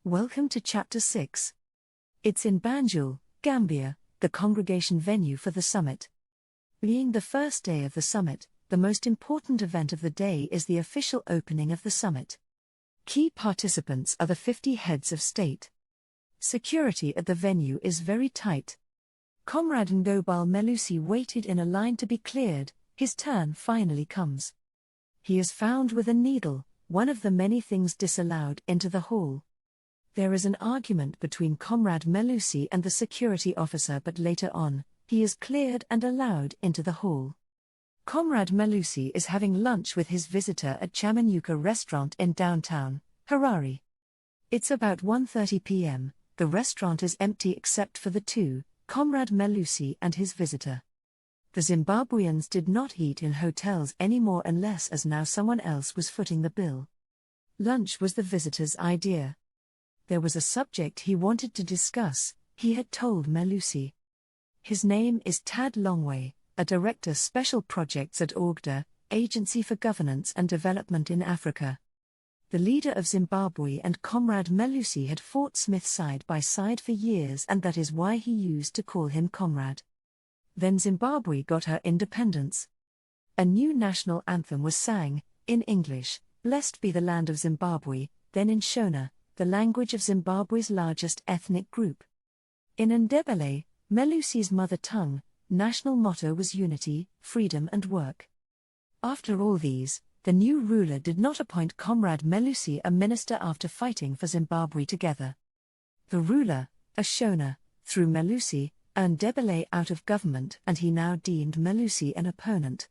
Welcome to Chapter 6. It's in Banjul, Gambia, the congregation venue for the summit. Being the first day of the summit, the most important event of the day is the official opening of the summit. Key participants are the 50 heads of state. Security at the venue is very tight. Comrade Melusi waited in a line to be cleared. His turn finally comes. He is found with a needle, one of the many things disallowed, into the hall. There is an argument between Comrade Melusi and the security officer, but later on, he is cleared and allowed into the hall. Comrade Melusi is having lunch with his visitor at Chamanyuka restaurant in downtown Harare. It's about 1:30 p.m. The restaurant is empty except for the two, Comrade Melusi and his visitor. The Zimbabweans did not eat in hotels anymore unless as now someone else was footing the bill. Lunch was the visitor's idea. There was a subject he wanted to discuss, he had told Melusi. His name is Tad Longway, a director special projects at ADGA, Agency for Governance and Development in Africa. The leader of Zimbabwe and Comrade Melusi had fought Smith side by side for years, and that is why he used to call him Comrade. Then Zimbabwe got her independence. A new national anthem was sang, in English, "Blessed be the land of Zimbabwe," then in Shona, the language of Zimbabwe's largest ethnic group. In Ndebele, Melusi's mother tongue, national motto was unity, freedom and work. After all these, the new ruler did not appoint Comrade Melusi a minister after fighting for Zimbabwe together. The ruler, a Shona, threw Melusi, Ndebele out of government, and he now deemed Melusi an opponent.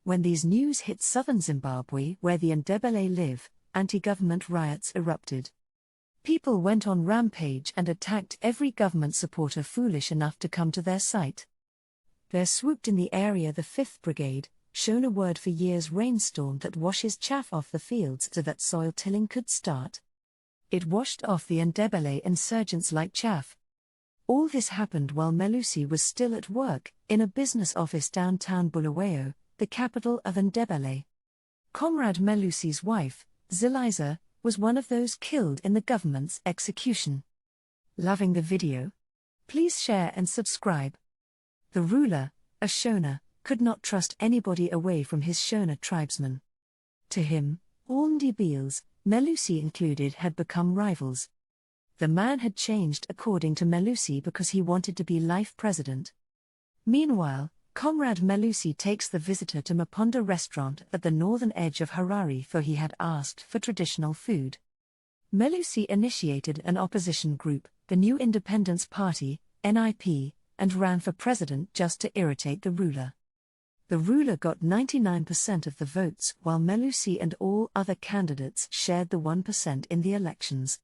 When these news hit southern Zimbabwe, where the Ndebele live, anti-government riots erupted. People went on rampage and attacked every government supporter foolish enough to come to their site. There swooped in the area the 5th Brigade, Shona word for year's rainstorm that washes chaff off the fields so that soil tilling could start. It washed off the Ndebele insurgents like chaff. All this happened while Melusi was still at work, in a business office downtown Bulawayo, the capital of Ndebele. Comrade Melusi's wife, Ziliza, was one of those killed in the government's execution. Loving the video? Please share and subscribe. The ruler, a Shona, could not trust anybody away from his Shona tribesmen. To him, all Ndebele's, Melusi included, had become rivals. The man had changed according to Melusi because he wanted to be life president. Meanwhile, Comrade Melusi takes the visitor to Maponda restaurant at the northern edge of Harare, for he had asked for traditional food. Melusi initiated an opposition group, the New Independence Party, NIP, and ran for president just to irritate the ruler. The ruler got 99% of the votes, while Melusi and all other candidates shared the 1% in the elections.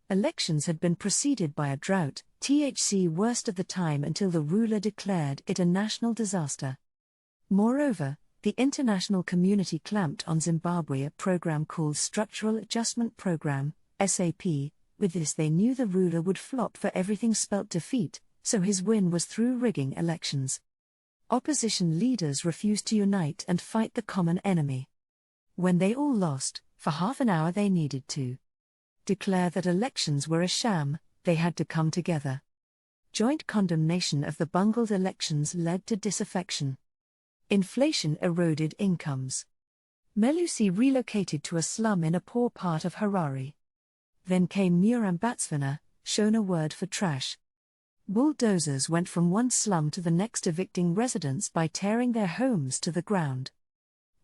Elections had been preceded by a drought, THC worst of the time, until the ruler declared it a national disaster. Moreover, the international community clamped on Zimbabwe, a program called Structural Adjustment Program, SAP. With this they knew the ruler would flop, for everything spelt defeat, so his win was through rigging elections. Opposition leaders refused to unite and fight the common enemy. When they all lost, for half an hour they needed to declare that elections were a sham, they had to come together. Joint condemnation of the bungled elections led to disaffection. Inflation eroded incomes. Melusi relocated to a slum in a poor part of Harare. Then came Murambatsvana, Shona word for trash. Bulldozers went from one slum to the next, evicting residents by tearing their homes to the ground.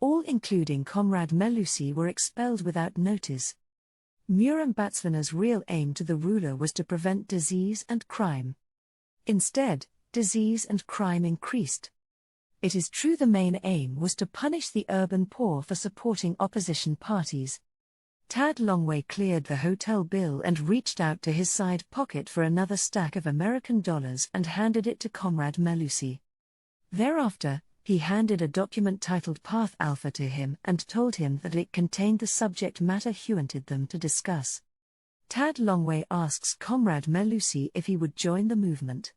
All, including Comrade Melusi, were expelled without notice. Murambatsvana's real aim to the ruler was to prevent disease and crime. Instead, disease and crime increased. It is true the main aim was to punish the urban poor for supporting opposition parties. Tad Longway cleared the hotel bill and reached out to his side pocket for another stack of American dollars and handed it to Comrade Melusi. Thereafter, he handed a document titled Path Alpha to him and told him that it contained the subject matter he wanted them to discuss. Tad Longway asks Comrade Melusi if he would join the movement.